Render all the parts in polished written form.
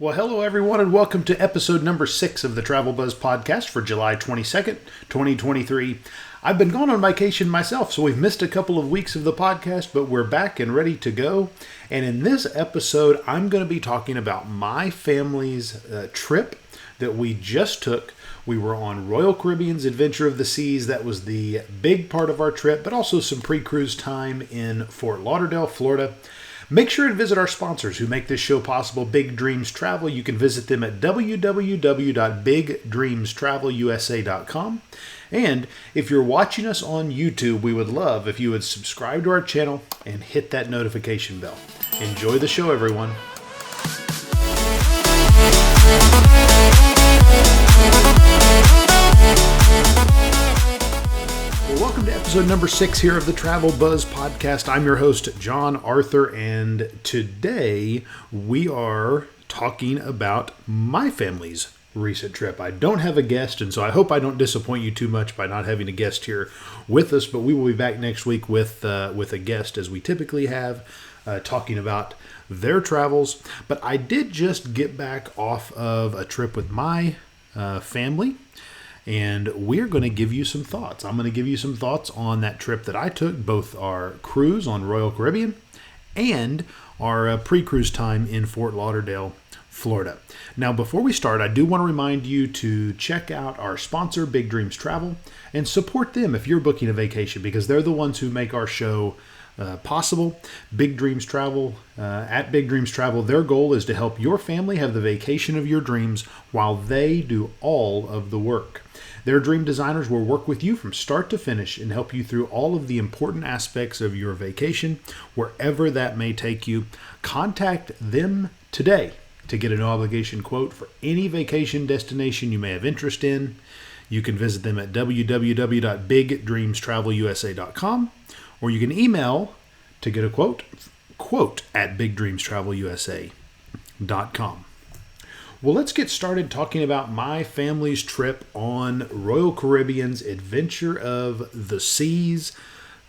Well, hello everyone, and welcome to episode number 6 of the Travel Buzz podcast for July 22nd, 2023. I've been gone on vacation myself, so we've missed a couple of weeks of the podcast, but we're back and ready to go. And in this episode, I'm going to be talking about my family's trip that we just took. We were on Royal Caribbean's Adventure of the Seas. That was the big part of our trip, but also some pre-cruise time in Fort Lauderdale, Florida. Make sure to visit our sponsors who make this show possible, Big Dreams Travel. You can visit them at www.bigdreamstravelusa.com. And if you're watching us on YouTube, we would love if you would subscribe to our channel and hit that notification bell. Enjoy the show, everyone. Well, welcome to episode number 6 here of the Travel Buzz podcast. I'm your host, John Arthur, and today we are talking about my family's recent trip. I don't have a guest, and so I hope I don't disappoint you too much by not having a guest here with us, but we will be back next week with a guest, as we typically have, talking about their travels. But I did just get back off of a trip with my family, and we're going to give you some thoughts. I'm going to give you some thoughts on that trip that I took, both our cruise on Royal Caribbean and our pre-cruise time in Fort Lauderdale, Florida. Now, before we start, I do want to remind you to check out our sponsor, Big Dreams Travel, and support them if you're booking a vacation, because they're the ones who make our show possible. Big Dreams Travel, at Big Dreams Travel, their goal is to help your family have the vacation of your dreams while they do all of the work. Their dream designers will work with you from start to finish and help you through all of the important aspects of your vacation, wherever that may take you. Contact them today to get a no obligation quote for any vacation destination you may have interest in. You can visit them at www.bigdreamstravelusa.com, or you can email to get a quote at bigdreamstravelusa.com. Well, let's get started talking about my family's trip on Royal Caribbean's Adventure of the Seas.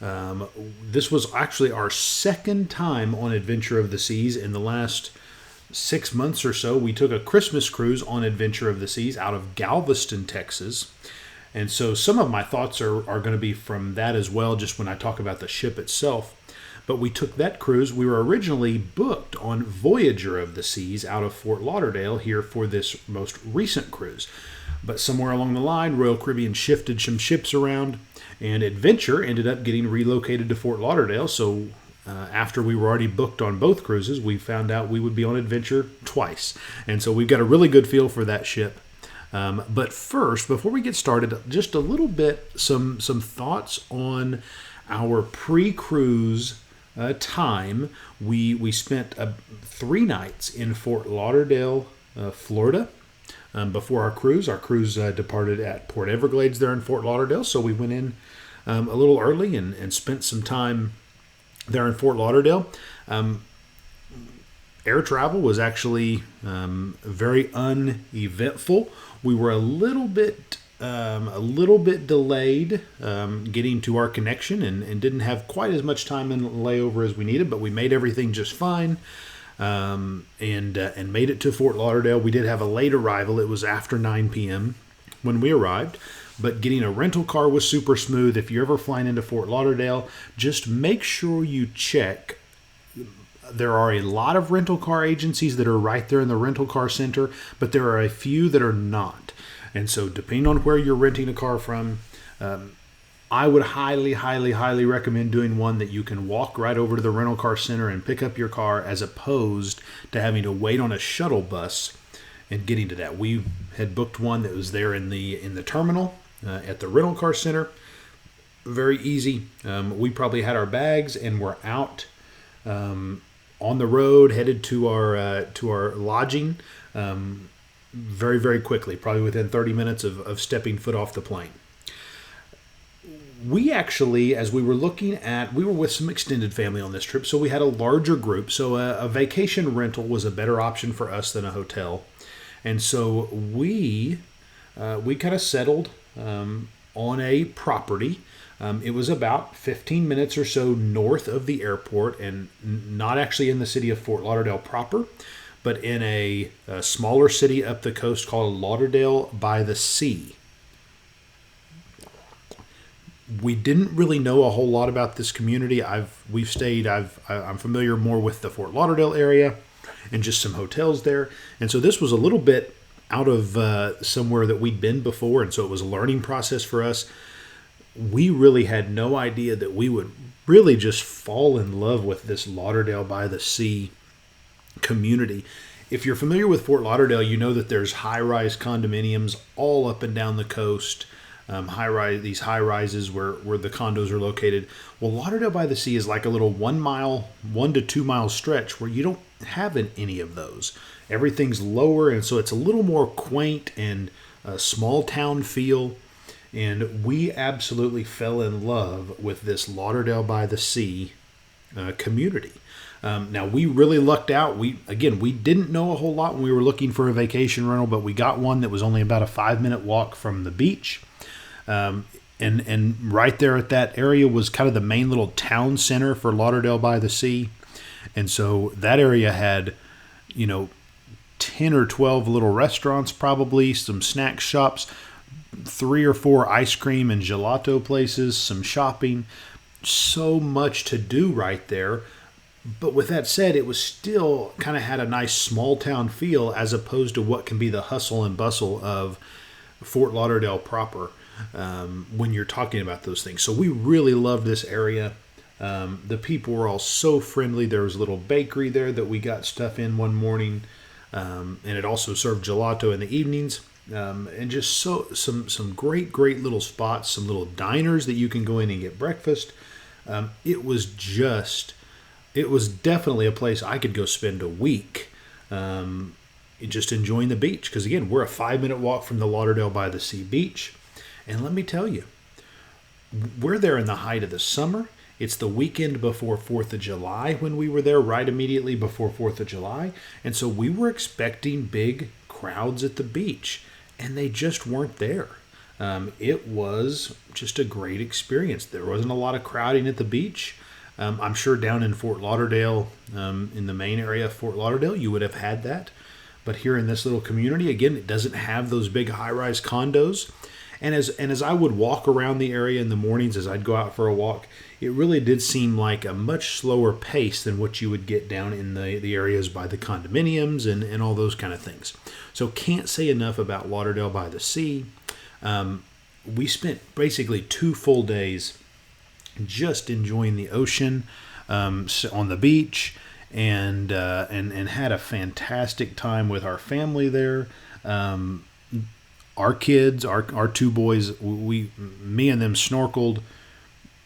This was actually our second time on Adventure of the Seas in the last 6 months or so. We took a Christmas cruise on Adventure of the Seas out of Galveston, Texas. And so some of my thoughts are going to be from that as well, just when I talk about the ship itself. But we took that cruise. We were originally booked on Voyager of the Seas out of Fort Lauderdale here for this most recent cruise. But somewhere along the line, Royal Caribbean shifted some ships around, and Adventure ended up getting relocated to Fort Lauderdale. So after we were already booked on both cruises, we found out we would be on Adventure twice. And so we've got a really good feel for that ship. But first, before we get started, just a little bit, some thoughts on our pre-cruise time. We spent 3 nights in Fort Lauderdale, Florida, before our cruise. Our cruise departed at Port Everglades there in Fort Lauderdale, so we went in a little early and spent some time there in Fort Lauderdale. Air travel was actually very uneventful. We were a little bit delayed getting to our connection and didn't have quite as much time in layover as we needed, but we made everything just fine and made it to Fort Lauderdale. We did have a late arrival. It was after 9 p.m. when we arrived, but getting a rental car was super smooth. If you're ever flying into Fort Lauderdale, just make sure you check. There are a lot of rental car agencies that are right there in the rental car center, but there are a few that are not. And so depending on where you're renting a car from, I would highly, highly, highly recommend doing one that you can walk right over to the rental car center and pick up your car, as opposed to having to wait on a shuttle bus and getting to that. We had booked one that was there in the terminal at the rental car center. Very easy. We probably had our bags and were out on the road, headed to our lodging very, very quickly, probably within 30 minutes of stepping foot off the plane. We actually, as we were looking at, we were with some extended family on this trip, so we had a larger group. So a vacation rental was a better option for us than a hotel. And so we kind of settled on a property. It was about 15 minutes or so north of the airport, and not actually in the city of Fort Lauderdale proper, but in a smaller city up the coast called Lauderdale by the Sea. We didn't really know a whole lot about this community. I'm familiar more with the Fort Lauderdale area and just some hotels there. And so this was a little bit out of somewhere that we'd been before, and so it was a learning process for us. We really had no idea that we would really just fall in love with this Lauderdale by the Sea community. If you're familiar with Fort Lauderdale, you know that there's high-rise condominiums all up and down the coast. These high rises where the condos are located. Well, Lauderdale by the Sea is like a little 1 to 2 mile stretch where you don't have any of those. Everything's lower, and so it's a little more quaint and a small town feel. And we absolutely fell in love with this Lauderdale by the Sea community. Now, we really lucked out. We didn't know a whole lot when we were looking for a vacation rental, but we got one that was only about a 5-minute walk from the beach. And right there at that area was kind of the main little town center for Lauderdale by the Sea. And so that area had, 10 or 12 little restaurants, probably some snack shops, 3 or 4 ice cream and gelato places, some shopping, so much to do right there. But with that said, it was still kind of had a nice small town feel as opposed to what can be the hustle and bustle of Fort Lauderdale proper. When you're talking about those things. So we really loved this area. The people were all so friendly. There was a little bakery there that we got stuff in one morning. And it also served gelato in the evenings. And just some great little spots, some little diners that you can go in and get breakfast. It was definitely a place I could go spend a week. Just enjoying the beach. Because again, we're a 5-minute walk from the Lauderdale by the Sea beach. And let me tell you, we're there in the height of the summer. It's the weekend before 4th of July when we were there, right immediately before 4th of July. And so we were expecting big crowds at the beach, and they just weren't there. It was just a great experience. There wasn't a lot of crowding at the beach. I'm sure down in Fort Lauderdale, in the main area of Fort Lauderdale, you would have had that. But here in this little community, again, it doesn't have those big high-rise condos. And as I would walk around the area in the mornings, as I'd go out for a walk, it really did seem like a much slower pace than what you would get down in the areas by the condominiums and all those kind of things. So can't say enough about Lauderdale by the Sea. We spent basically 2 full days just enjoying the ocean on the beach and had a fantastic time with our family there. Our kids, our 2 boys, me and them snorkeled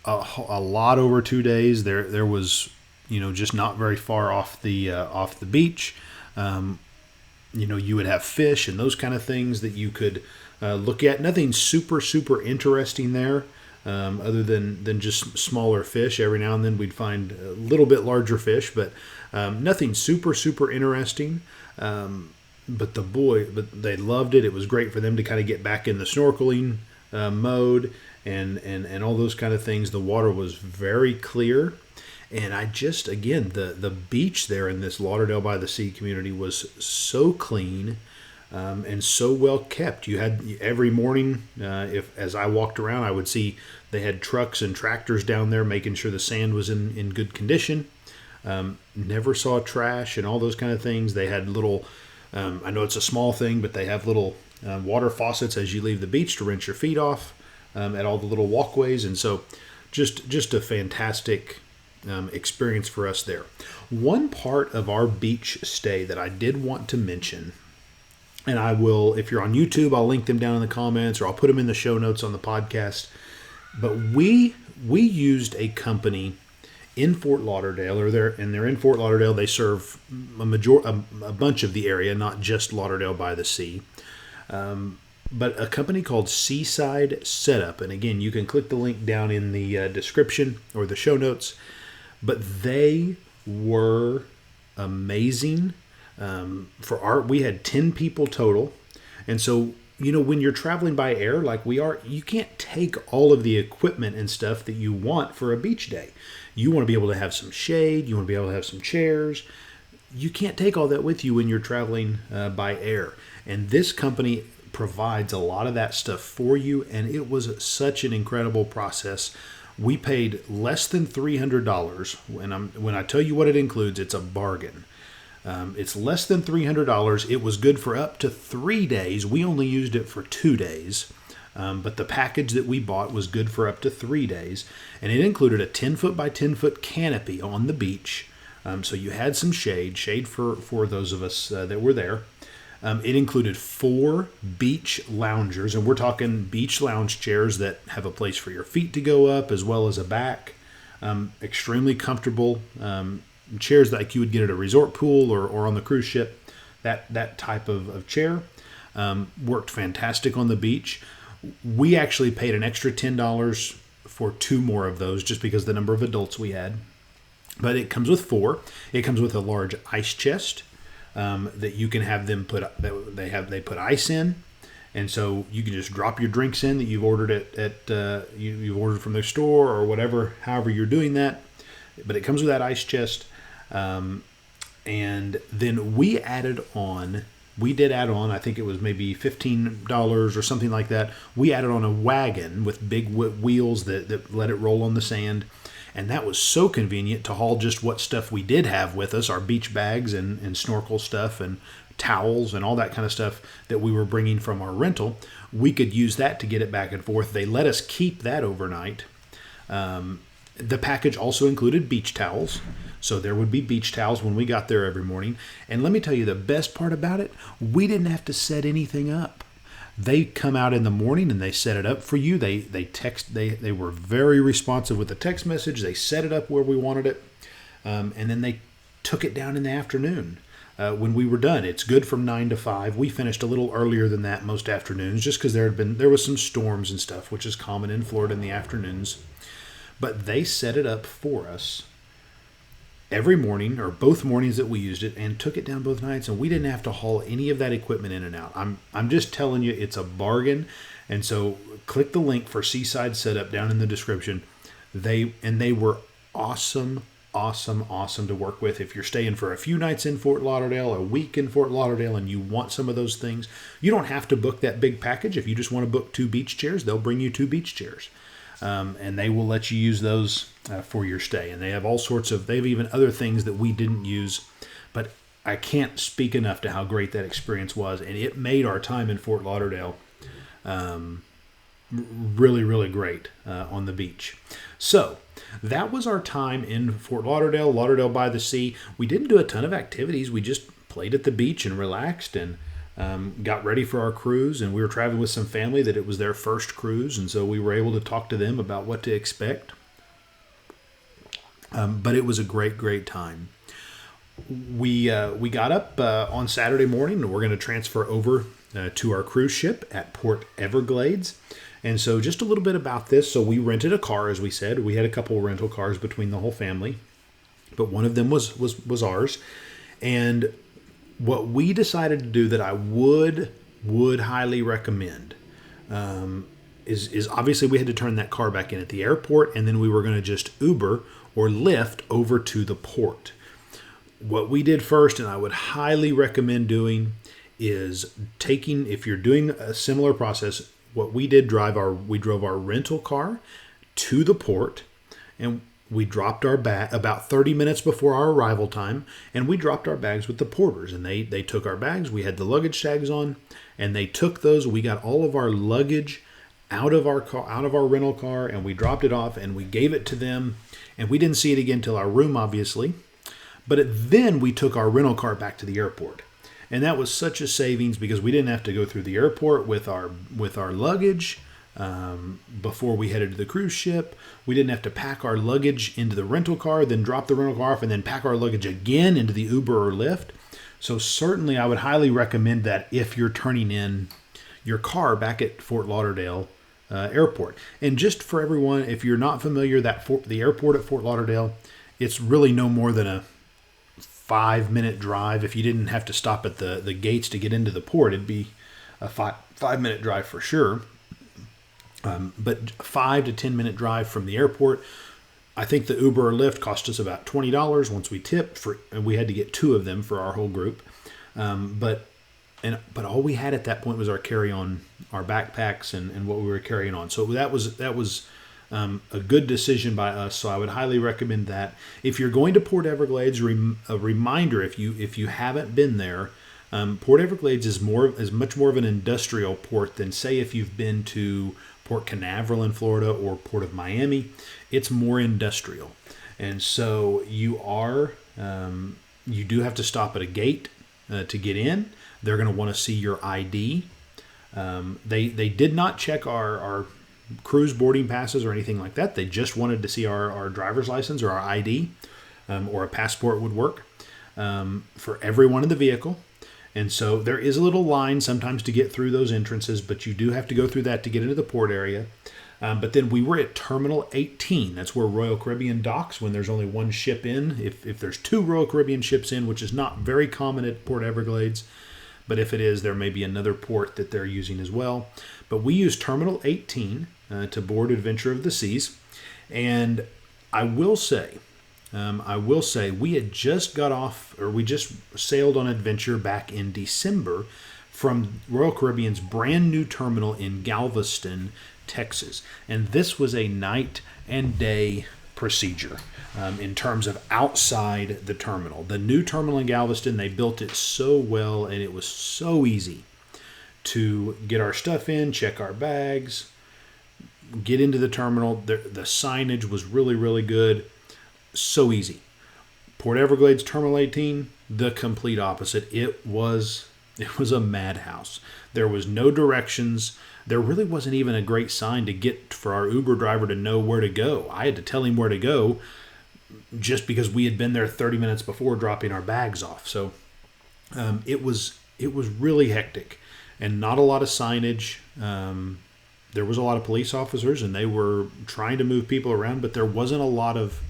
a lot over 2 days. There was, just not very far off the beach. You would have fish and those kind of things that you could look at. Nothing super interesting there, other than just smaller fish. Every now and then we'd find a little bit larger fish, but nothing super interesting. But they loved it. It was great for them to kind of get back in the snorkeling mode and all those kind of things. The water was very clear. And the beach there in this Lauderdale by the Sea community was so clean and so well kept. You had every morning, as I walked around, I would see they had trucks and tractors down there making sure the sand was in good condition. Never saw trash and all those kind of things. They had little... I know it's a small thing, but they have little water faucets as you leave the beach to rinse your feet off at all the little walkways. And so just a fantastic experience for us there. One part of our beach stay that I did want to mention, and I will, if you're on YouTube, I'll link them down in the comments or I'll put them in the show notes on the podcast. But we used a company in Fort Lauderdale, they're in Fort Lauderdale. They serve a bunch of the area, not just Lauderdale by the Sea, but a company called Seaside Setup. And again, you can click the link down in the description or the show notes. But they were amazing. We had 10 people total, and so when you're traveling by air like we are, you can't take all of the equipment and stuff that you want for a beach day. You want to be able to have some shade. You want to be able to have some chairs. you can't take all that with you when you're traveling by air. And this company provides a lot of that stuff for you, and it was such an incredible process. We paid less than $300, when I tell you what it includes, it's a bargain. It's less than $300. It was good for up to 3 days. We only used it for 2 days. But the package that we bought was good for up to 3 days. And it included a 10-foot by 10-foot canopy on the beach. So you had some shade for those of us that were there. It included 4 beach loungers, and we're talking beach lounge chairs that have a place for your feet to go up as well as a back. Extremely comfortable chairs like you would get at a resort pool or on the cruise ship. That type of chair worked fantastic on the beach. We actually paid an extra $10 for 2 more of those just because of the number of adults we had. But it comes with 4. It comes with a large ice chest that you can have them put. They put ice in, and so you can just drop your drinks in that you've ordered you've ordered from their store or whatever. However you're doing that, but it comes with that ice chest. And then we did add on, I think it was maybe $15 or something like that. We added on a wagon with big wheels that let it roll on the sand. And that was so convenient to haul just what stuff we did have with us, our beach bags and snorkel stuff and towels and all that kind of stuff that we were bringing from our rental. We could use that to get it back and forth. They let us keep that overnight. The package also included beach towels. So there would be beach towels when we got there every morning. And let me tell you the best part about it, we didn't have to set anything up. They come out in the morning and they set it up for you. They were very responsive with the text message. They set it up where we wanted it. And then they took it down in the afternoon when we were done. It's good from 9 to 5. We finished a little earlier than that most afternoons just because there was some storms and stuff, which is common in Florida in the afternoons. But they set it up for us every morning, or both mornings that we used it, and took it down both nights, and we didn't have to haul any of that equipment in and out. I'm just telling you, it's a bargain. And so click the link for Seaside Setup down in the description. They were awesome to work with. If you're staying for a few nights in Fort Lauderdale, a week in Fort Lauderdale, and you want some of those things, you don't have to book that big package. If you just want to book 2 beach chairs, they'll bring you 2 beach chairs. And they will let you use those for your stay. And they have they have even other things that we didn't use. But I can't speak enough to how great that experience was. And it made our time in Fort Lauderdale really, really great on the beach. So that was our time in Fort Lauderdale by the sea. We didn't do a ton of activities. We just played at the beach and relaxed and got ready for our cruise. And we were traveling with some family that it was their first cruise. And so we were able to talk to them about what to expect. But it was a great time. We got up on Saturday morning, and we're going to transfer over to our cruise ship at Port Everglades. And so just a little bit about this. So we rented a car, as we said. We had a couple of rental cars between the whole family, but one of them was ours. And what we decided to do that I would highly recommend is obviously we had to turn that car back in at the airport, and then we were going to just Uber or Lyft over to the port. What we did first, and I would highly recommend doing, is if you're doing a similar process, what we did, we drove our rental car to the port, and we dropped our bag about 30 minutes before our arrival time, and we dropped our bags with the porters, and they took our bags. We had the luggage tags on, and they took those. We got all of our luggage out of our rental car, and we dropped it off, and we gave it to them, and we didn't see it again till our room, obviously. But then we took our rental car back to the airport. And that was such a savings because we didn't have to go through the airport with our luggage before we headed to the cruise ship. We didn't have to pack our luggage into the rental car, then drop the rental car off, and then pack our luggage again into the Uber or Lyft. So certainly I would highly recommend that if you're turning in your car back at Fort Lauderdale Airport. And just for everyone, if you're not familiar, the airport at Fort Lauderdale, it's really no more than a 5-minute drive. If you didn't have to stop at the gates to get into the port, it'd be a 5-minute drive for sure. But 5 to 10 minute drive from the airport. I think the Uber or Lyft cost us about $20 once we tipped, and we had to get 2 of them for our whole group. But all we had at that point was our carry-on, our backpacks, and what we were carrying on. So that was a good decision by us. So I would highly recommend that. If you're going to Port Everglades, a reminder, if you haven't been there, Port Everglades is much more of an industrial port than, say, if you've been to Port Canaveral in Florida or Port of Miami. It's more industrial, and so you do have to stop at a gate to get in. They're going to want to see your ID. They did not check our cruise boarding passes or anything like that. They just wanted to see our driver's license or our ID, or a passport would work for everyone in the vehicle. And so there is a little line sometimes to get through those entrances, but you do have to go through that to get into the port area. But then we were at Terminal 18. That's where Royal Caribbean docks when there's only one ship in. If there's 2 Royal Caribbean ships in, which is not very common at Port Everglades, but if it is, there may be another port that they're using as well. But we used Terminal 18 to board Adventure of the Seas. And I will say we had just we just sailed on Adventure back in December from Royal Caribbean's brand new terminal in Galveston, Texas. And this was a night and day procedure in terms of outside the terminal. The new terminal in Galveston, they built it so well, and it was so easy to get our stuff in, check our bags, get into the terminal. The signage was really, really good. So easy. Port Everglades Terminal 18, the complete opposite. It was a madhouse. There was no directions. There really wasn't even a great sign to get for our Uber driver to know where to go. I had to tell him where to go just because we had been there 30 minutes before dropping our bags off. So it was really hectic and not a lot of signage. There was a lot of police officers and they were trying to move people around, but there wasn't a lot of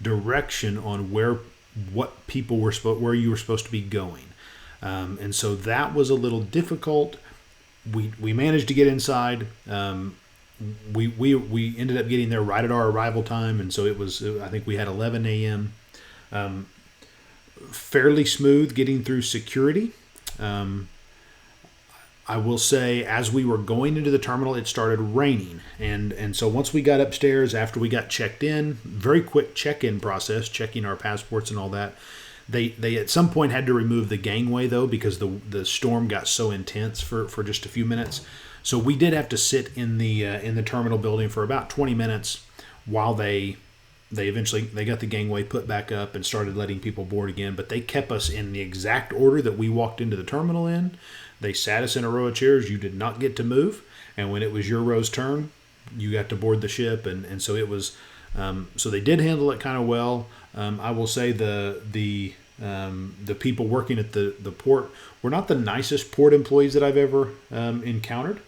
direction on where you were supposed to be going. And so that was a little difficult. We managed to get inside. We ended up getting there right at our arrival time, and so I think we had 11 a.m. Fairly smooth getting through security. I will say, as we were going into the terminal, it started raining, and so once we got upstairs, after we got checked in, very quick check-in process, checking our passports and all that. They at some point had to remove the gangway, though, because the storm got so intense for just a few minutes. So we did have to sit in the terminal building for about 20 minutes while they eventually got the gangway put back up and started letting people board again. But they kept us in the exact order that we walked into the terminal in. They sat us in a row of chairs. You did not get to move. And when it was your row's turn, you got to board the ship. And so it was... so they did handle it kind of well. I will say the people working at the port were not the nicest port employees that I've ever encountered.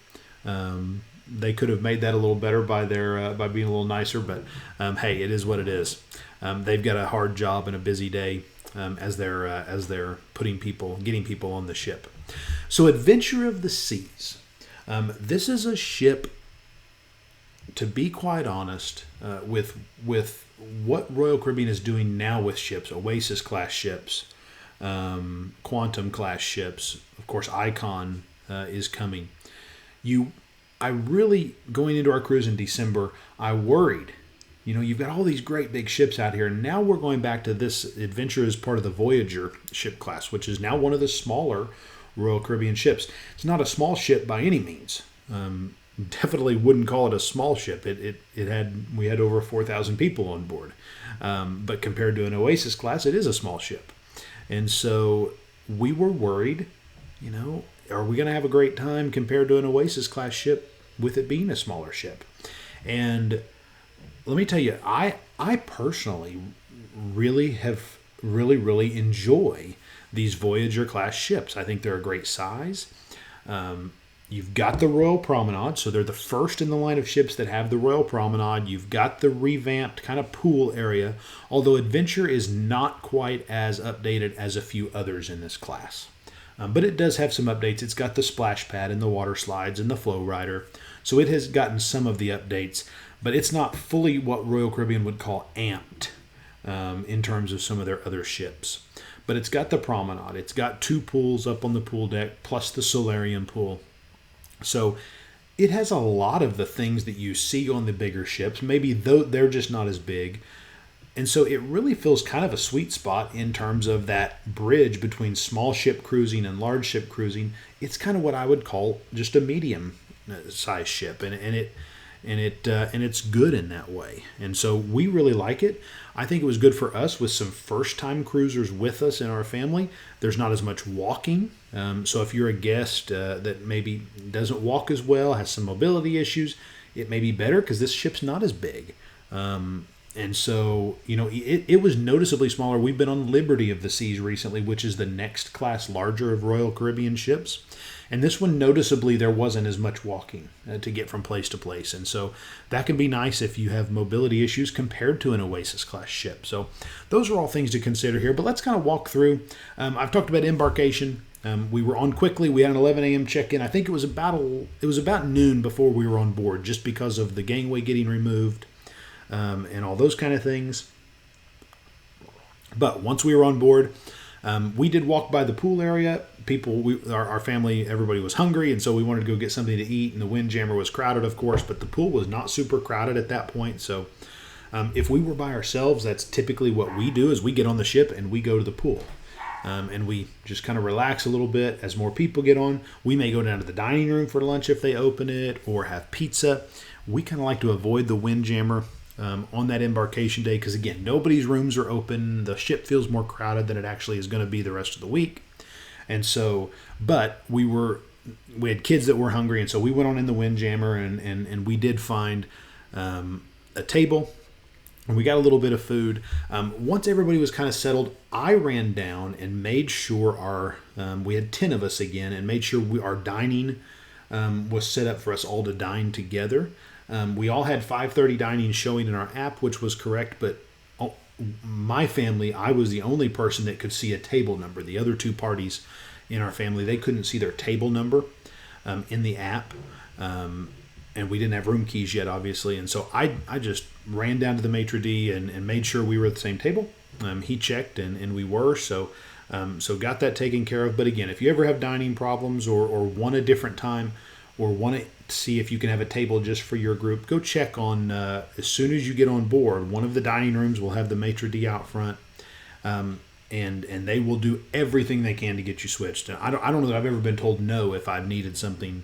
They could have made that a little better by being a little nicer, but hey, it is what it is. They've got a hard job and a busy day as they're getting people on the ship. So, Adventure of the Seas. This is a ship, to be quite honest, with what Royal Caribbean is doing now with ships, Oasis class ships, Quantum class ships, of course Icon is coming. Going into our cruise in December, I worried, you've got all these great big ships out here, and now we're going back to this Adventure as part of the Voyager ship class, which is now one of the smaller Royal Caribbean ships. It's not a small ship by any means. Definitely wouldn't call it a small ship. We had over 4,000 people on board. But compared to an Oasis class, it is a small ship. And so we were worried, are we going to have a great time compared to an Oasis class ship with it being a smaller ship? And let me tell you, I personally really enjoy these Voyager class ships. I think they're a great size. You've got the Royal Promenade, so they're the first in the line of ships that have the Royal Promenade. You've got the revamped kind of pool area, although Adventure is not quite as updated as a few others in this class. But it does have some updates. It's got the splash pad and the water slides and the flow rider, so it has gotten some of the updates. but it's not fully what Royal Caribbean would call amped in terms of some of their other ships. But it's got the promenade. It's got 2 pools up on the pool deck plus the solarium pool. So it has a lot of the things that you see on the bigger ships, maybe though they're just not as big. And so it really feels kind of a sweet spot in terms of that bridge between small ship cruising and large ship cruising. It's kind of what I would call just a medium size ship, and it's good in that way. And so we really like it. I think it was good for us with some first-time cruisers with us in our family. There's not as much walking. So if you're a guest that maybe doesn't walk as well, has some mobility issues, it may be better because this ship's not as big. And so, it was noticeably smaller. We've been on Liberty of the Seas recently, which is the next class larger of Royal Caribbean ships. And this one, noticeably, there wasn't as much walking to get from place to place. And so that can be nice if you have mobility issues compared to an Oasis class ship. So those are all things to consider here. But let's kind of walk through. I've talked about embarkation. We were on quickly. We had an 11 a.m. check-in. I think it was about noon before we were on board, just because of the gangway getting removed and all those kind of things. But once we were on board, we did walk by the pool area. Our family, everybody was hungry, and so we wanted to go get something to eat. And the Windjammer was crowded, of course, but the pool was not super crowded at that point. So if we were by ourselves, that's typically what we do: is we get on the ship and we go to the pool. And we just kind of relax a little bit. As more people get on, we may go down to the dining room for lunch if they open it, or have pizza. We kind of like to avoid the Windjammer on that embarkation day because, again, nobody's rooms are open. The ship feels more crowded than it actually is going to be the rest of the week. And so, but we had kids that were hungry, and so we went on in the Windjammer, and we did find a table. And we got a little bit of food. Once everybody was kind of settled, I ran down and made sure we had 10 of us again, and made sure our dining was set up for us all to dine together. We all had 5:30 dining showing in our app, which was correct, but my family, I was the only person that could see a table number. The other 2 parties in our family, they couldn't see their table number in the app. And we didn't have room keys yet, obviously. And so I just ran down to the maitre d' and made sure we were at the same table. He checked, and we were. So got that taken care of. But again, if you ever have dining problems or want a different time or want to see if you can have a table just for your group, go check on, as soon as you get on board, one of the dining rooms will have the maitre d' out front. And they will do everything they can to get you switched. I don't know that I've ever been told no if I've needed something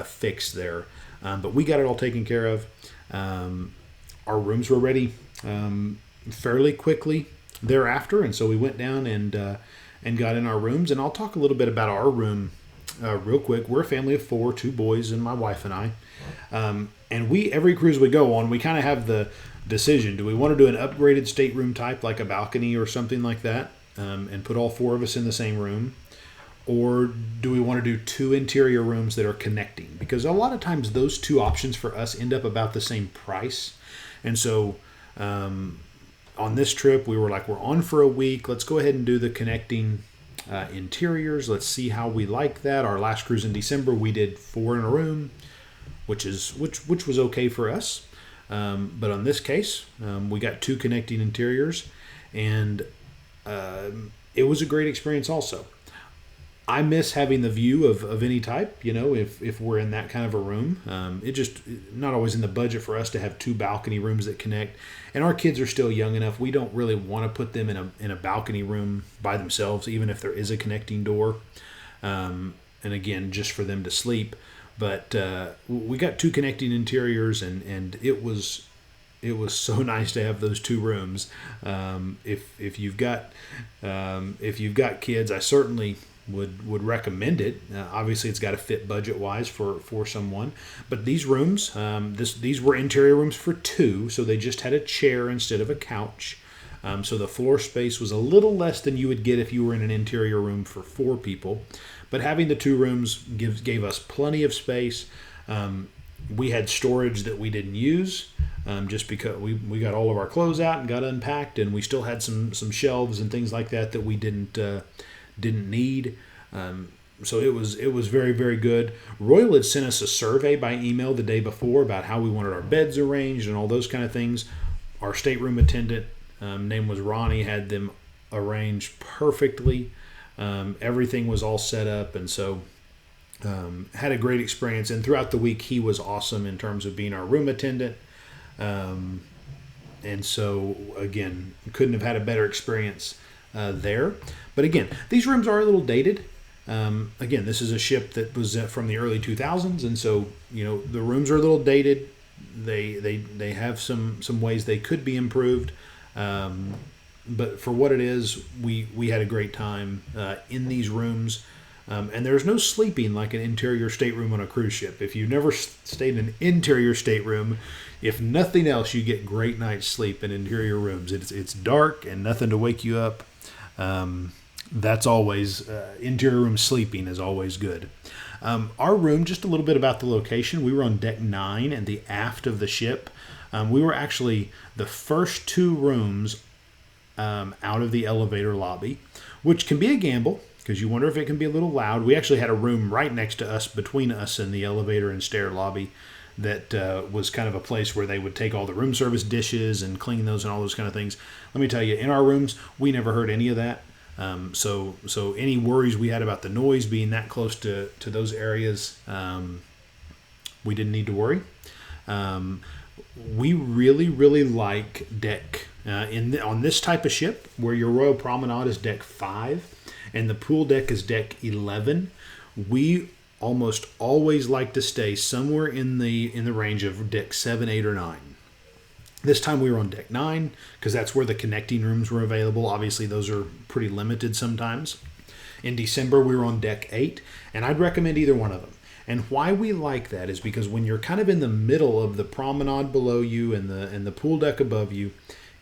fixed there. But we got it all taken care of. Our rooms were ready fairly quickly thereafter, and so we went down and got in our rooms. And I'll talk a little bit about our room real quick. We're a family of 4, 2 boys and my wife and I. And every cruise we go on, we kind of have the decision: do we want to do an upgraded stateroom type, like a balcony or something like that, and put all 4 of us in the same room? Or do we want to do 2 interior rooms that are connecting? Because a lot of times those 2 options for us end up about the same price. And so on this trip, we were like, we're on for a week. Let's go ahead and do the connecting interiors. Let's see how we like that. Our last cruise in December, we did 4 in a room, which was okay for us. But on this case, we got 2 connecting interiors, and it was a great experience also. I miss having the view of any type, if we're in that kind of a room. It just not always in the budget for us to have 2 balcony rooms that connect. And our kids are still young enough. We don't really want to put them in a balcony room by themselves, even if there is a connecting door. And again, just for them to sleep. But we got 2 connecting interiors, and it was so nice to have those 2 rooms. If you've got kids, I certainly would recommend it. Obviously, it's got to fit budget wise for someone. But these rooms, these were interior rooms for 2, so they just had a chair instead of a couch. So the floor space was a little less than you would get if you were in an interior room for 4 people. But having the 2 rooms gave us plenty of space. We had storage that we didn't use, just because we got all of our clothes out and got unpacked, and we still had some shelves and things like that we didn't need. so it was very, very good. Royal had sent us a survey by email the day before about how we wanted our beds arranged and all those kind of things. Our stateroom attendant, name was Ronnie, had them arranged perfectly. Everything was all set up, and so had a great experience. And throughout the week, he was awesome in terms of being our room attendant. And so, again, couldn't have had a better experience there. But again, these rooms are a little dated. Again, this is a ship that was from the early 2000s, and so the rooms are a little dated. They have some ways they could be improved, but for what it is, we had a great time in these rooms. And there's no sleeping like an interior stateroom on a cruise ship. If you've never stayed in an interior stateroom, if nothing else, you get great night's sleep in interior rooms. It's dark and nothing to wake you up. That's always, interior room sleeping is always good. Our room, just a little bit about the location. We were on deck 9 and the aft of the ship. We were actually the first 2 rooms out of the elevator lobby, which can be a gamble because you wonder if it can be a little loud. We actually had a room right next to us, between us and the elevator and stair lobby, that was kind of a place where they would take all the room service dishes and clean those and all those kind of things. Let me tell you, in our rooms, we never heard any of that. So any worries we had about the noise being that close to those areas, we didn't need to worry. We really, really like deck on this type of ship, where your Royal Promenade is deck 5 and the pool deck is deck 11. We almost always like to stay somewhere in the range of deck 7, 8, or 9. This time we were on deck 9 because that's where the connecting rooms were available. Obviously, those are pretty limited sometimes. In December, we were on deck 8, and I'd recommend either one of them. And why we like that is because when you're kind of in the middle of the promenade below you and the pool deck above you,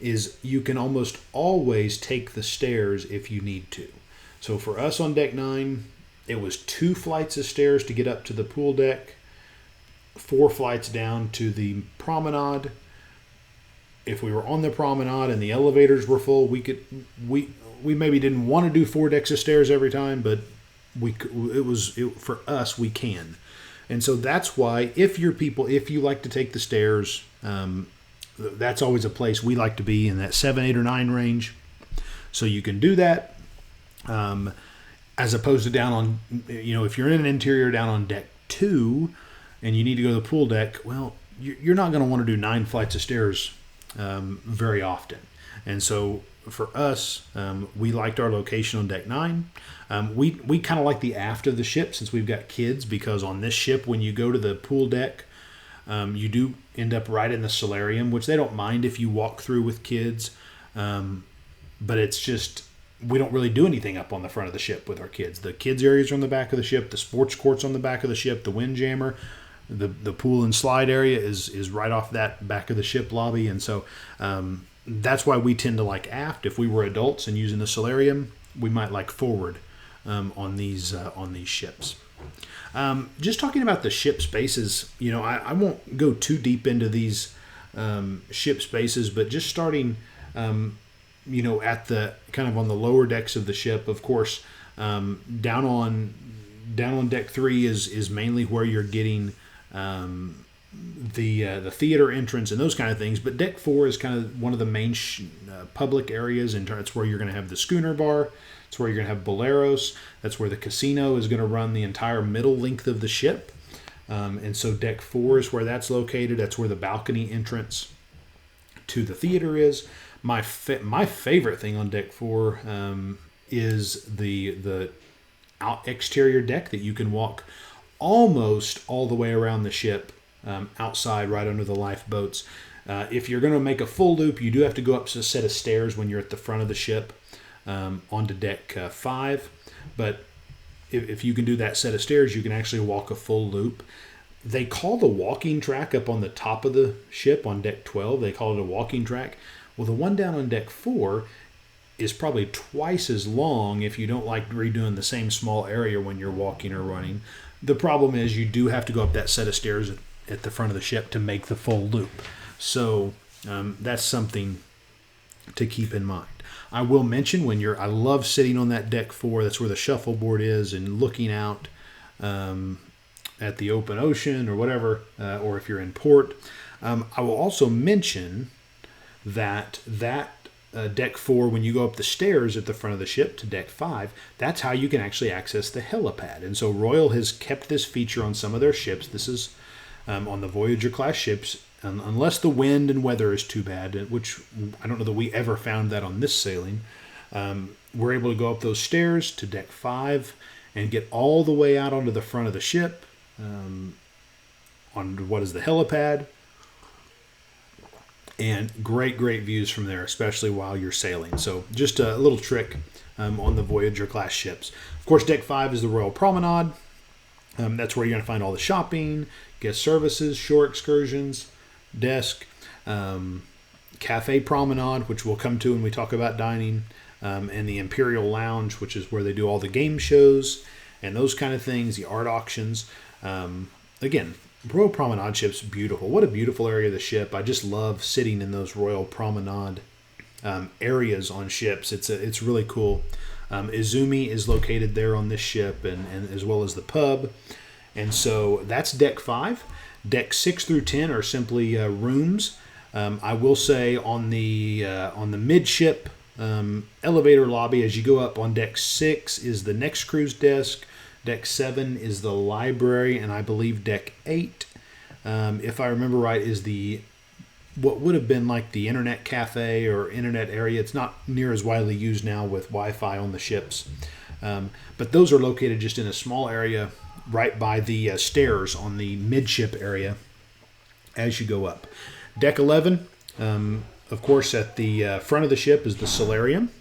is you can almost always take the stairs if you need to. So for us on deck 9, it was 2 flights of stairs to get up to the pool deck, 4 flights down to the promenade. If we were on the promenade and the elevators were full, we maybe didn't want to do 4 decks of stairs every time, but for us, we can. And so that's why if you like to take the stairs, that's always a place we like to be, in that 7, 8, or 9 range. So you can do that, as opposed to down on, if you're in an interior down on deck 2 and you need to go to the pool deck, well, you're not going to want to do 9 flights of stairs very often. And so for us, we liked our location on deck 9. We kind of like the aft of the ship since we've got kids, because on this ship, when you go to the pool deck, you do end up right in the solarium, which they don't mind if you walk through with kids. But it's just, we don't really do anything up on the front of the ship with our kids. The kids areas are on the back of the ship, the sports court's on the back of the ship, the windjammer, the pool and slide area is right off that back of the ship lobby. And so that's why we tend to like aft. If we were adults and using the solarium, we might like forward on these ships. Just talking about the ship spaces, I won't go too deep into these ship spaces, but just starting, at the kind of on the lower decks of the ship, of course, down on deck 3 is mainly where you're getting the theater entrance and those kind of things. But deck 4 is kind of one of the main public areas, and it's where you're going to have the schooner bar. It's where you're going to have boleros. That's where the casino is going to run the entire middle length of the ship. And so deck 4 is where that's located. That's where the balcony entrance to the theater is. My favorite thing on deck 4 is the exterior deck that you can walk almost all the way around the ship, outside right under the lifeboats. If you're going to make a full loop, you do have to go up a set of stairs when you're at the front of the ship onto deck 5. But if you can do that set of stairs, you can actually walk a full loop. They call the walking track up on the top of the ship on deck 12, they call it a walking track. Well, the one down on deck 4 is probably twice as long if you don't like redoing the same small area when you're walking or running. The problem is you do have to go up that set of stairs at the front of the ship to make the full loop. So that's something to keep in mind. I will mention I love sitting on that deck 4. That's where the shuffleboard is, and looking out at the open ocean or whatever, or if you're in port. I will also mention that deck 4, when you go up the stairs at the front of the ship to deck 5, that's how you can actually access the helipad. And so Royal has kept this feature on some of their ships. This is on the Voyager class ships, unless the wind and weather is too bad, which I don't know that we ever found that on this sailing. We're able to go up those stairs to deck 5 and get all the way out onto the front of the ship, on what is the helipad. And great views from there, especially while you're sailing. So just a little trick on the Voyager class ships. Of course, deck 5 is the Royal Promenade. That's where you're going to find all the shopping, guest services, shore excursions, desk, cafe promenade, which we'll come to when we talk about dining, and the Imperial Lounge, which is where they do all the game shows and those kind of things, the art auctions. Again, Royal Promenade ship's beautiful. What a beautiful area of the ship. I just love sitting in those Royal Promenade areas on ships. It's really cool. Izumi is located there on this ship, and as well as the pub. And so that's deck 5. Deck 6 through 10 are simply rooms. I will say on the midship elevator lobby, as you go up on deck 6 is the next cruise desk. Deck 7 is the library, and I believe deck 8, if I remember right, is what would have been like the internet cafe or internet area. It's not near as widely used now with Wi-Fi on the ships. But those are located just in a small area right by the stairs on the midship area as you go up. Deck 11, of course, at the front of the ship is the solarium.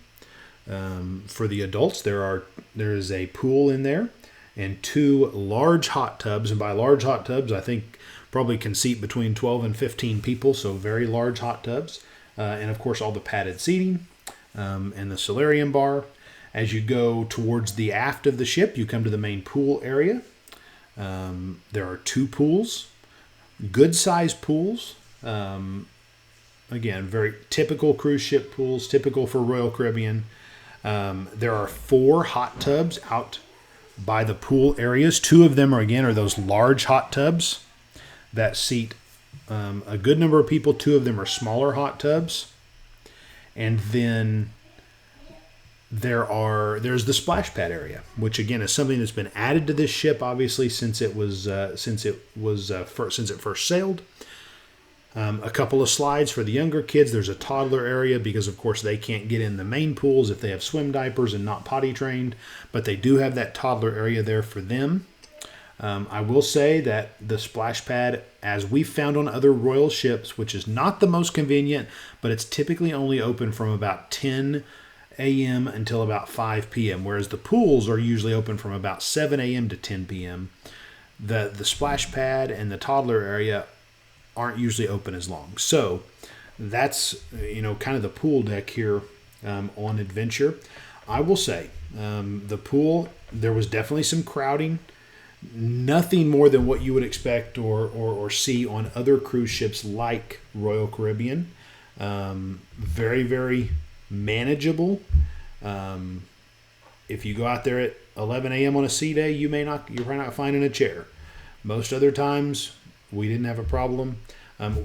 For the adults, there is a pool in there and 2 large hot tubs. And by large hot tubs, I think probably can seat between 12 and 15 people, so very large hot tubs. And of course, all the padded seating and the solarium bar. As you go towards the aft of the ship, you come to the main pool area. There are 2 pools, good-sized pools. Again, very typical cruise ship pools, typical for Royal Caribbean. There are 4 hot tubs out by the pool areas. 2 of them are those large hot tubs that seat a good number of people. 2 of them are smaller hot tubs. And then there's the splash pad area, which again is something that's been added to this ship, obviously, since it first sailed. A couple of slides for the younger kids. There's a toddler area because, of course, they can't get in the main pools if they have swim diapers and not potty trained, but they do have that toddler area there for them. I will say that the splash pad, as we found on other Royal ships, which is not the most convenient, but it's typically only open from about 10 a.m. until about 5 p.m., whereas the pools are usually open from about 7 a.m. to 10 p.m. The splash pad and the toddler area aren't usually open as long. So that's, kind of the pool deck here on Adventure. I will say the pool, there was definitely some crowding. Nothing more than what you would expect or see on other cruise ships like Royal Caribbean. Very, very manageable. If you go out there at 11 a.m. on a sea day, you're probably not finding a chair. Most other times, we didn't have a problem.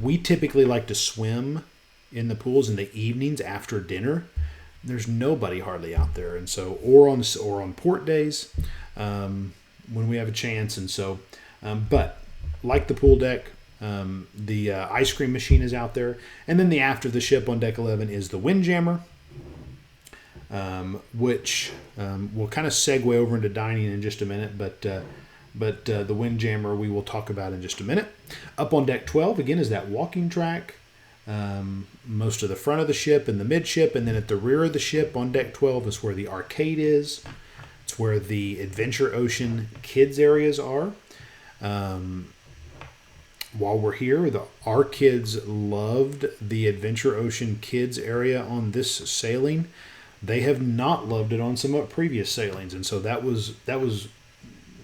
We typically like to swim in the pools in the evenings after dinner. There's nobody hardly out there, and so or on port days when we have a chance. And so, but like the pool deck, the ice cream machine is out there, and then the aft of the ship on deck 11 is the windjammer, which we'll kind of segue over into dining in just a minute, but the windjammer we will talk about in just a minute. Up on deck 12, again, is that walking track. Most of the front of the ship and the midship, and then at the rear of the ship on deck 12 is where the arcade is. It's where the Adventure Ocean kids areas are. While we're here, our kids loved the Adventure Ocean kids area on this sailing. They have not loved it on some previous sailings, and so that was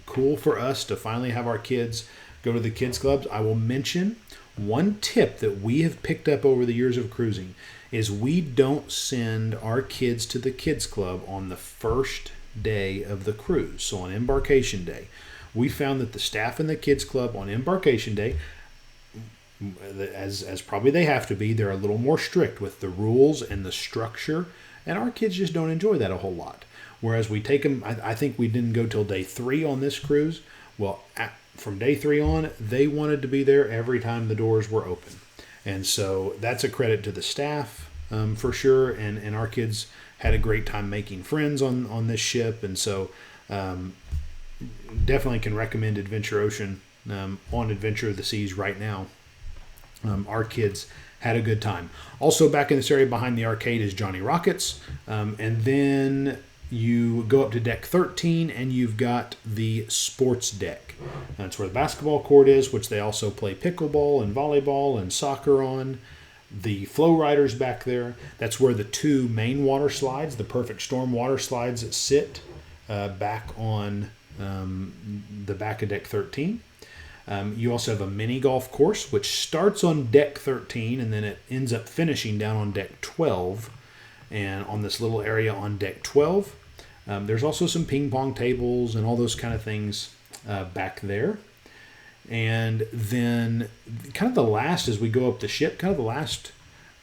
cool for us to finally have our kids go to the kids clubs. I will mention one tip that we have picked up over the years of cruising is we don't send our kids to the kids club on the first day of the cruise. So on embarkation day, we found that the staff in the kids club on embarkation day, as probably they have to be, they're a little more strict with the rules and the structure, and our kids just don't enjoy that a whole lot. Whereas we take them, I think we didn't go till day 3 on this cruise. Well, from day 3 on, they wanted to be there every time the doors were open. And so that's a credit to the staff for sure. And our kids had a great time making friends on this ship. And so definitely can recommend Adventure Ocean on Adventure of the Seas right now. Our kids had a good time. Also back in this area behind the arcade is Johnny Rockets. And then you go up to deck 13 and you've got the sports deck. That's where the basketball court is, which they also play pickleball and volleyball and soccer on. The flow riders back there. That's where the 2 main water slides, the Perfect Storm water slides, sit back on the back of deck 13. You also have a mini golf course, which starts on deck 13 and then it ends up finishing down on deck 12. And on this little area on deck 12, there's also some ping pong tables and all those kind of things back there. And then kind of the last, as we go up the ship, kind of the last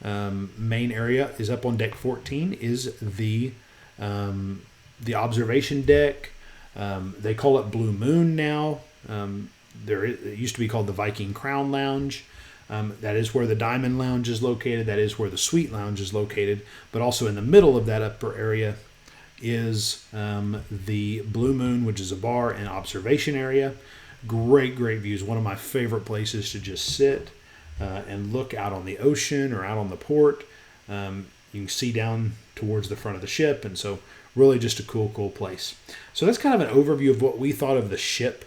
main area is up on deck 14 is the observation deck. They call it Blue Moon now. It used to be called the Viking Crown Lounge. That is where the Diamond Lounge is located. That is where the Suite Lounge is located. But also in the middle of that upper area is the Blue Moon, which is a bar and observation area. Great views. One of my favorite places to just sit and look out on the ocean or out on the port. You can see down towards the front of the ship. And so really just a cool place. So that's kind of an overview of what we thought of the ship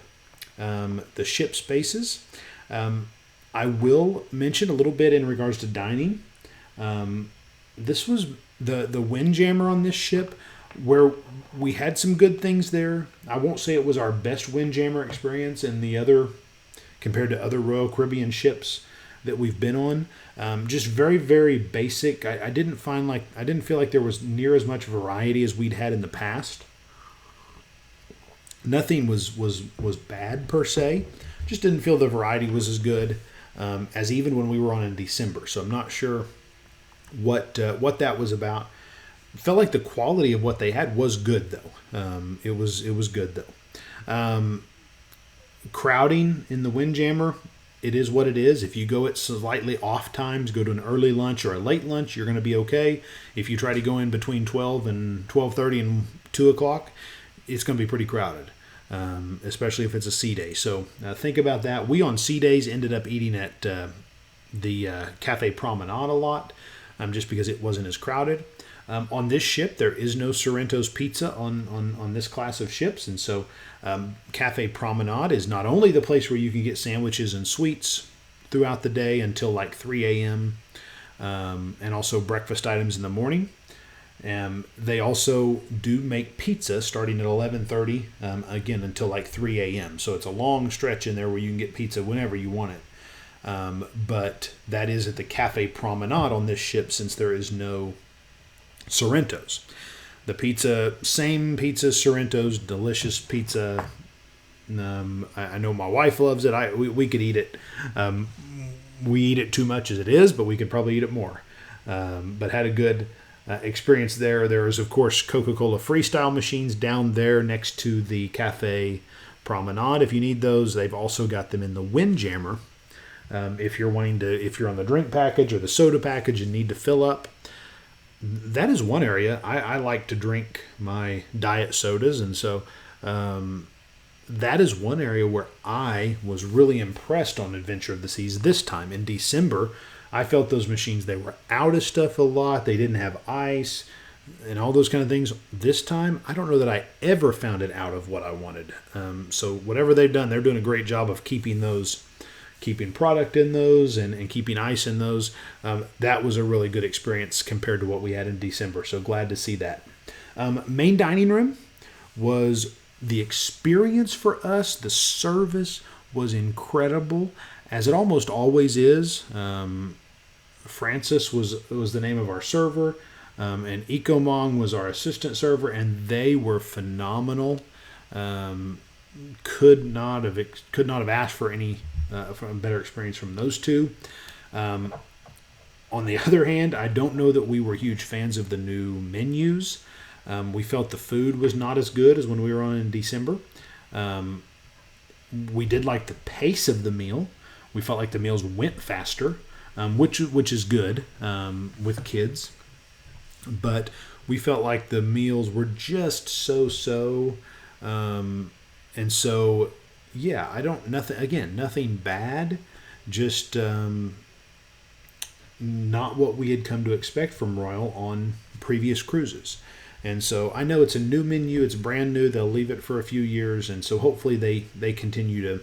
spaces. I will mention a little bit in regards to dining. This was the Windjammer on this ship, where we had some good things there. I won't say it was our best Windjammer experience compared to other Royal Caribbean ships that we've been on. Just very basic. I didn't feel like there was near as much variety as we'd had in the past. Nothing was bad per se. Just didn't feel the variety was as good as even when we were on in December. So I'm not sure what that was about. Felt like the quality of what they had was good though. It was good though. Crowding in the Windjammer, it is what it is. If you go at slightly off times, go to an early lunch or a late lunch, you're going to be okay. If you try to go in between 12 and 12:30 and 2 o'clock, it's going to be pretty crowded, especially if it's a sea day. So think about that. We on sea days ended up eating at the Cafe Promenade a lot, just because it wasn't as crowded. On this ship, there is no Sorrento's Pizza on this class of ships, and so Cafe Promenade is not only the place where you can get sandwiches and sweets throughout the day until like 3 a.m., and also breakfast items in the morning. They also do make pizza starting at 11:30, again until like 3 a.m. So it's a long stretch in there where you can get pizza whenever you want it. But that is at the Cafe Promenade on this ship, since there is no Sorrento's. The pizza, same pizza, Sorrento's, delicious pizza. I know my wife loves it. We could eat it. We eat it too much as it is, but we could probably eat it more. But had a good experience there. There is, of course, Coca-Cola Freestyle machines down there next to the Cafe Promenade. If you need those, they've also got them in the Windjammer. If you're on the drink package or the soda package and need to fill up, that is one area. I like to drink my diet sodas, and so that is one area where I was really impressed on Adventure of the Seas this time. In December, I felt those machines, they were out of stuff a lot. They didn't have ice and all those kind of things. This time, I don't know that I ever found it out of what I wanted. So whatever they've done, they're doing a great job of keeping product in those and keeping ice in those. That was a really good experience compared to what we had in December. So glad to see that. Main dining room was the experience for us. The service was incredible, as it almost always is. Francis was the name of our server, and Ecomong was our assistant server, and they were phenomenal. Um, could not have asked for any for a better experience from those two. Um, on the other hand, I don't know that we were huge fans of the new menus. We felt the food was not as good as when we were on in December. Um, we did like the pace of the meal. We felt like the meals went faster, which is good with kids. But we felt like the meals were just so. And so, yeah, nothing bad, just not what we had come to expect from Royal on previous cruises. And so I know it's a new menu, it's brand new, they'll leave it for a few years, and so hopefully they continue to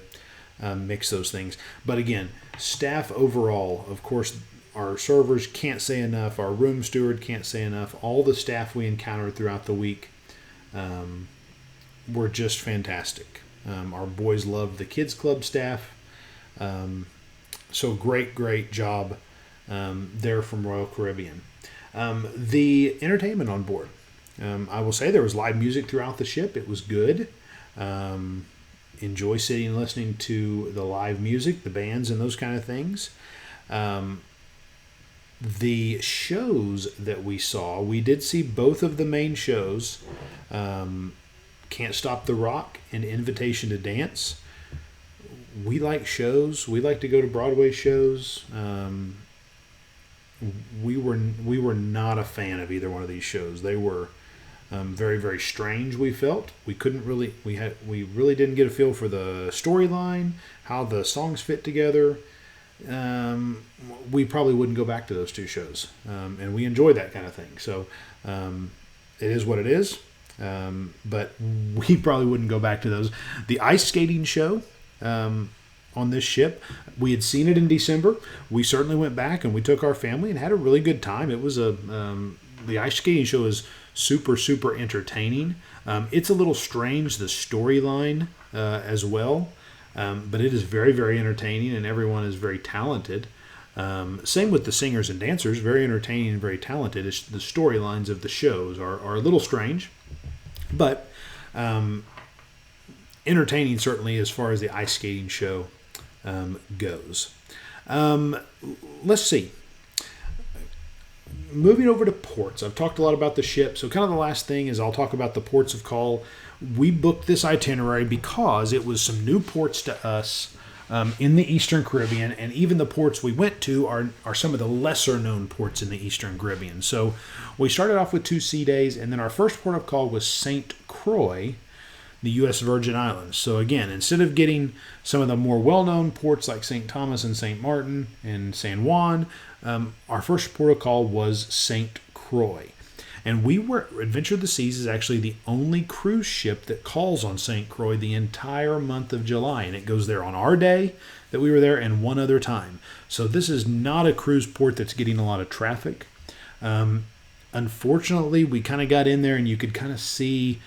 mix those things. But again, staff overall, of course, our servers can't say enough, our room steward can't say enough, all the staff we encountered throughout the week were just fantastic. Our boys loved the kids club staff. So great job there from Royal Caribbean. The entertainment on board. I will say there was live music throughout the ship. It was good. Enjoy sitting and listening to the live music, the bands, and those kind of things. The shows that we saw, we did see both of the main shows. Can't Stop the Rock and Invitation to Dance. We like shows. We like to go to Broadway shows. We were not a fan of either one of these shows. They were very strange. We felt we really didn't get a feel for the storyline, how the songs fit together. We probably wouldn't go back to those two shows, and we enjoy that kind of thing. So it is what it is. But we probably wouldn't go back to those. The ice skating show on this ship, we had seen it in December. We certainly went back and we took our family and had a really good time. It was the ice skating show is super entertaining. It's a little strange, the storyline as well, but it is very entertaining, and everyone is very talented. Same with the singers and dancers, very entertaining and very talented. It's the storylines of the shows are a little strange, but entertaining certainly as far as the ice skating show goes. Let's see. Moving over to ports. I've talked a lot about the ship, so kind of the last thing is I'll talk about the ports of call. We booked this itinerary because it was some new ports to us in the Eastern Caribbean, and even the ports we went to are some of the lesser known ports in the Eastern Caribbean. So we started off with 2 sea days, and then our first port of call was St. Croix, the U.S. Virgin Islands. So again, instead of getting some of the more well-known ports like St. Thomas and St. Martin and San Juan, our first port of call was St. Croix. And Adventure of the Seas is actually the only cruise ship that calls on St. Croix the entire month of July. And it goes there on our day that we were there and one other time. So this is not a cruise port that's getting a lot of traffic. Unfortunately, we kind of got in there and you could kind of see,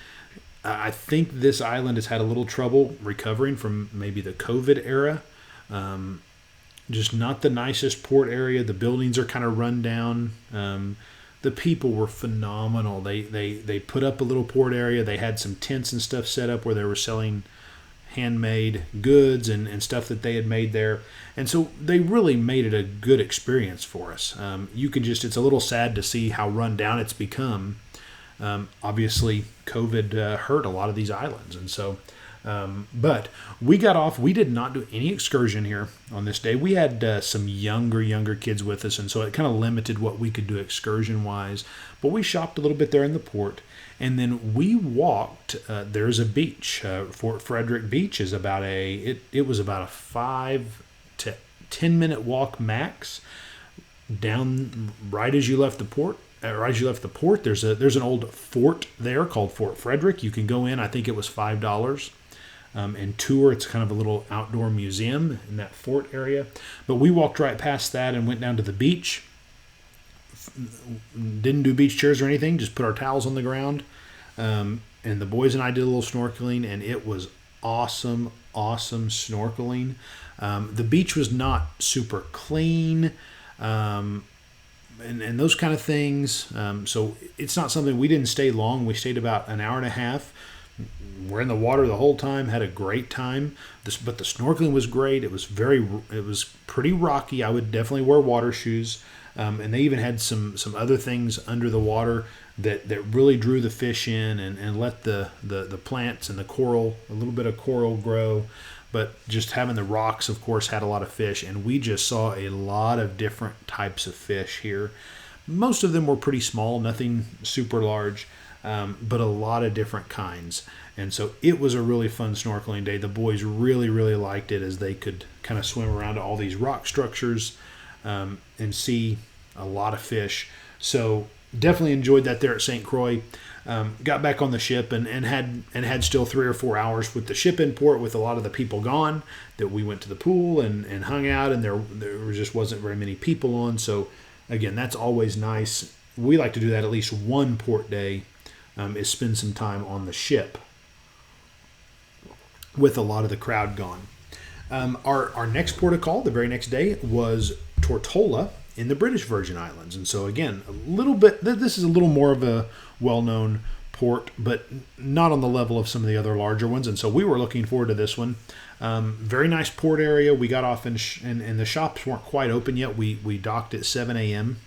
I think this island has had a little trouble recovering from maybe the COVID era. Just not the nicest port area. The buildings are kind of run down. The people were phenomenal. They put up a little port area. They had some tents and stuff set up where they were selling handmade goods and stuff that they had made there. And so they really made it a good experience for us. It's a little sad to see how run down it's become. Obviously, COVID hurt a lot of these islands. And so, but we got off. We did not do any excursion here on this day. We had some younger kids with us, and so it kind of limited what we could do excursion-wise. But we shopped a little bit there in the port, and then we walked. There's a beach. Fort Frederick Beach is it was about a 5 to 10 minute walk max down right as you left the port. Right as you left the port, there's an old fort there called Fort Frederick. You can go in. I think it was $5 and tour. It's kind of a little outdoor museum in that fort area. But we walked right past that and went down to the beach. Didn't do beach chairs or anything. Just put our towels on the ground. And the boys and I did a little snorkeling, and it was awesome snorkeling. The beach was not super clean. and those kind of things. So it's not something, we didn't stay long. We stayed about an hour and a half. We're in the water the whole time, had a great time. But the snorkeling was great. It was pretty rocky. I would definitely wear water shoes. And they even had some other things under the water that really drew the fish in and let the plants and the coral, a little bit of coral grow. But just having the rocks, of course, had a lot of fish. And we just saw a lot of different types of fish here. Most of them were pretty small, nothing super large, but a lot of different kinds. And so it was a really fun snorkeling day. The boys really, really liked it as they could kind of swim around all these rock structures and see a lot of fish. So definitely enjoyed that there at St. Croix. Got back on the ship and had still 3 or 4 hours with the ship in port with a lot of the people gone, that we went to the pool and hung out, and there just wasn't very many people on. So again, that's always nice. We like to do that at least one port day, is spend some time on the ship with a lot of the crowd gone. Our next port of call the very next day was Tortola in the British Virgin Islands. And so again, this is a little more of a well-known port, but not on the level of some of the other larger ones. And so we were looking forward to this one. Very nice port area. We got off and the shops weren't quite open yet. We docked at 7 a.m.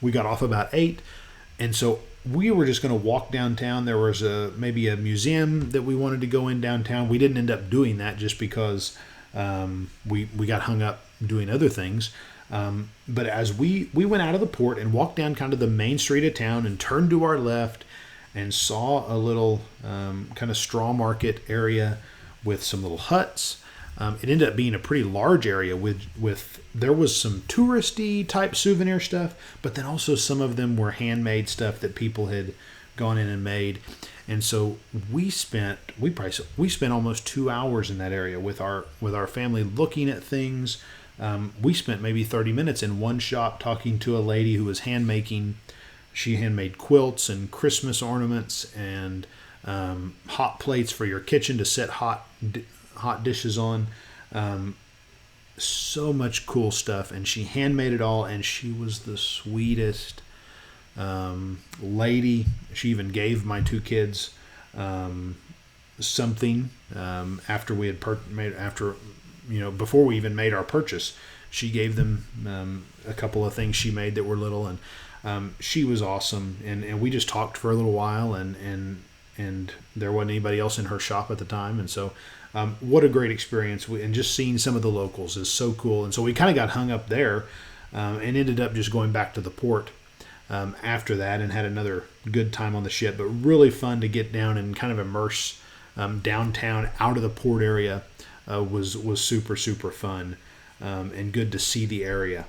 We got off about 8. And so we were just going to walk downtown. There was maybe a museum that we wanted to go in downtown. We didn't end up doing that just because we got hung up doing other things. But as we went out of the port and walked down kind of the main street of town and turned to our left and saw a little kind of straw market area with some little huts. It ended up being a pretty large area with there was some touristy type souvenir stuff, but then also some of them were handmade stuff that people had gone in and made. And so we spent almost 2 hours in that area with our family looking at things. We spent maybe 30 minutes in one shop talking to a lady who was she handmade quilts and Christmas ornaments and hot plates for your kitchen to set hot dishes on. So much cool stuff, and she handmade it all, and she was the sweetest lady. She even gave my 2 kids something after we had before we even made our purchase. She gave them a couple of things she made that were little, and she was awesome. And we just talked for a little while, and there wasn't anybody else in her shop at the time. And so what a great experience. And just seeing some of the locals is so cool. And so we kind of got hung up there and ended up just going back to the port after that and had another good time on the ship. But really fun to get down and kind of immerse downtown out of the port area. Was super, super fun and good to see the area.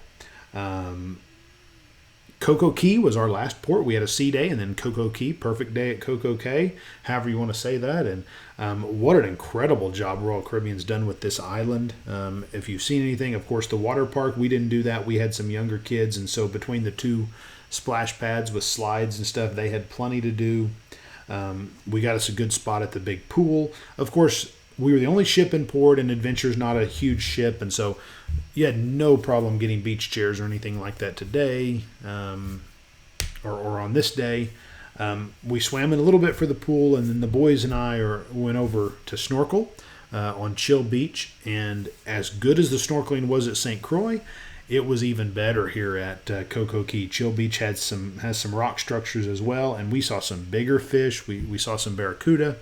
Coco Cay was our last port. We had a sea day and then Coco Cay, perfect day at Coco Cay, however you want to say that. And what an incredible job Royal Caribbean's done with this island. If you've seen anything, of course, the water park, we didn't do that. We had some younger kids, and so between the 2 splash pads with slides and stuff, they had plenty to do. We got us a good spot at the big pool. Of course, we were the only ship in port, and Adventure's not a huge ship, and so you had no problem getting beach chairs or anything like that today, or on this day. We swam in a little bit for the pool, and then the boys and I went over to snorkel on Chill Beach, and as good as the snorkeling was at St. Croix, it was even better here at Coco Cay. Chill Beach has some rock structures as well, and we saw some bigger fish. We saw some barracuda.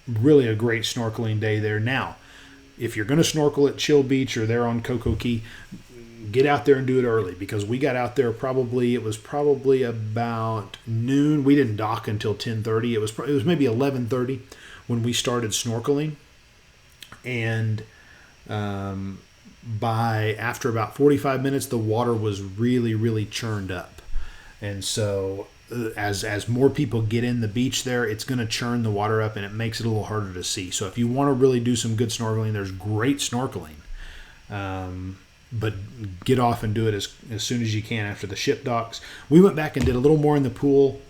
Really a great snorkeling day there. Now, if you're going to snorkel at Chill Beach or there on Coco Cay, get out there and do it early, because we got out there it was probably about noon. We didn't dock until 10:30. It was maybe 11:30 when we started snorkeling, and after about 45 minutes, the water was really, really churned up, and so as more people get in the beach there, it's going to churn the water up, and it makes it a little harder to see. So if you want to really do some good snorkeling, there's great snorkeling. But get off and do it as soon as you can after the ship docks. We went back and did a little more in the pool,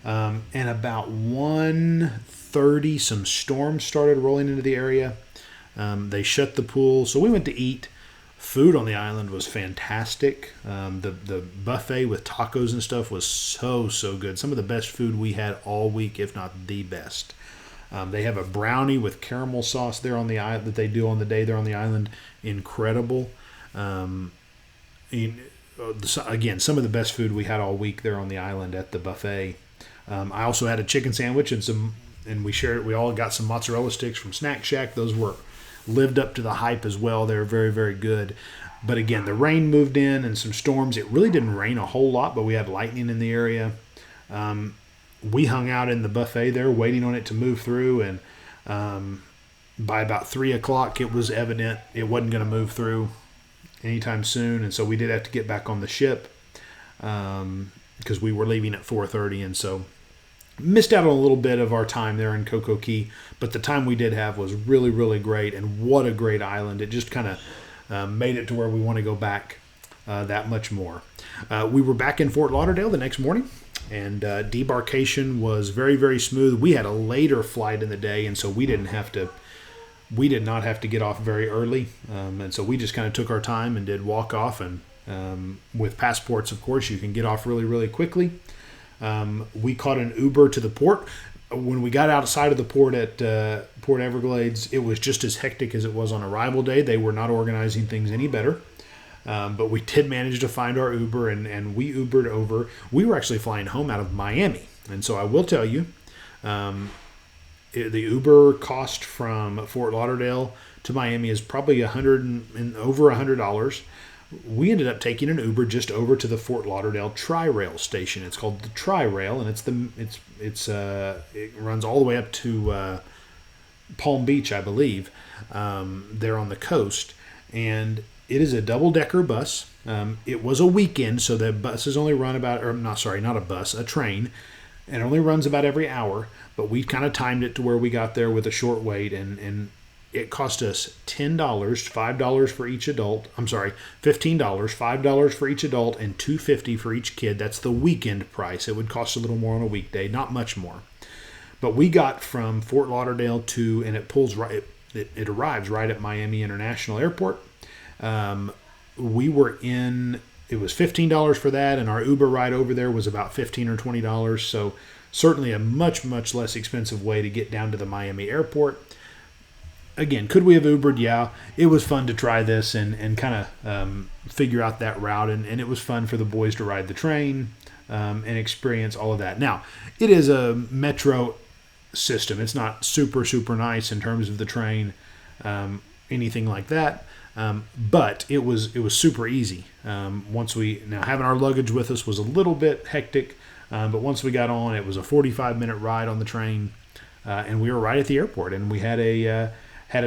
and about 1:30, some storms started rolling into the area. They shut the pool, so we went to eat. Food on the island was fantastic. The buffet with tacos and stuff was so good. Some of the best food we had all week, if not the best. They have a brownie with caramel sauce there on the island that they do on the day they're on the island. Incredible. Again, some of the best food we had all week there on the island at the buffet. I also had a chicken sandwich and we shared it. We all got some mozzarella sticks from Snack Shack. Those were lived up to the hype as well. They're very, very good. But again, the rain moved in and some storms. It really didn't rain a whole lot, but we had lightning in the area. We hung out in the buffet there waiting on it to move through, and by about 3 o'clock it was evident it wasn't going to move through anytime soon, and so we did have to get back on the ship because we were leaving at 4:30, and so missed out on a little bit of our time there in Coco Key, but the time we did have was really, really great, and what a great island. It just kind of made it to where we want to go back that much more. We were back in Fort Lauderdale the next morning, and debarkation was very, very smooth. We had a later flight in the day, and so we did not have to get off very early, and so we just kind of took our time and did walk off, and with passports, of course, you can get off really, really quickly. We caught an Uber to the port. When we got outside of the port at Port Everglades, it was just as hectic as it was on arrival day. They were not organizing things any better. But we did manage to find our Uber, and we Ubered over. We were actually flying home out of Miami. And so I will tell you, the Uber cost from Fort Lauderdale to Miami is probably over $100. We ended up taking an Uber just over to the Fort Lauderdale Tri-Rail station. It's called the Tri-Rail, and it runs all the way up to Palm Beach, I believe, there on the coast. And it is a double-decker bus. It was a weekend, so the buses only run a train, and it only runs about every hour. But we kind of timed it to where we got there with a short wait, and it cost us $10, $5 for each adult. I'm sorry, $15, $5 for each adult, and $2.50 for each kid. That's the weekend price. It would cost a little more on a weekday, not much more. But we got from Fort Lauderdale and it arrives right at Miami International Airport. It was $15 for that, and our Uber ride over there was about $15 or $20. So certainly a much, much less expensive way to get down to the Miami airport. Again, could we have Ubered? Yeah. It was fun to try this and kind of figure out that route, and it was fun for the boys to ride the train and experience all of that. Now, it is a metro system. It's not super, super nice in terms of the train, anything like that. But it was super easy. Now having our luggage with us was a little bit hectic, but once we got on, it was a 45-minute ride on the train, and we were right at the airport, and we had a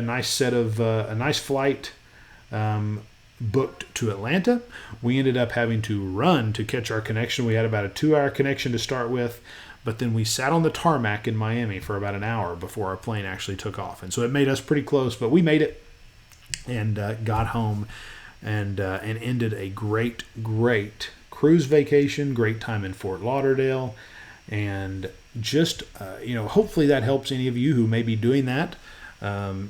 nice flight booked to Atlanta. We ended up having to run to catch our connection. We had about a 2-hour connection to start with, but then we sat on the tarmac in Miami for about an hour before our plane actually took off, and so it made us pretty close, but we made it. And got home and ended a great cruise vacation, great time in Fort Lauderdale, and just hopefully that helps any of you who may be doing that,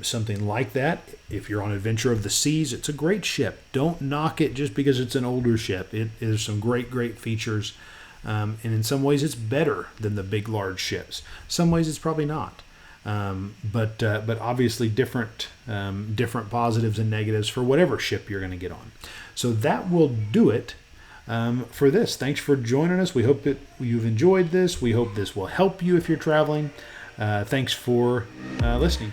something like that. If you're on Adventure of the Seas, it's a great ship. Don't knock it just because it's an older ship. It is some great features, and in some ways it's better than the big large ships. Some ways it's probably not. But obviously different positives and negatives for whatever ship you're going to get on. So that will do it for this. Thanks for joining us. We hope that you've enjoyed this. We hope this will help you if you're traveling. Thanks for listening.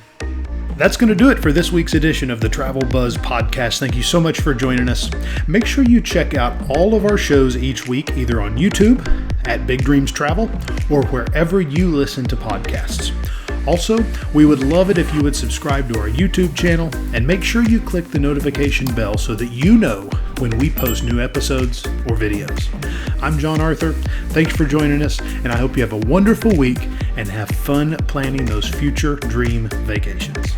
That's going to do it for this week's edition of the Travel Buzz Podcast. Thank you so much for joining us. Make sure you check out all of our shows each week, either on YouTube at Big Dreams Travel or wherever you listen to podcasts. Also, we would love it if you would subscribe to our YouTube channel and make sure you click the notification bell so that you know when we post new episodes or videos. I'm John Arthur. Thanks for joining us, and I hope you have a wonderful week and have fun planning those future dream vacations.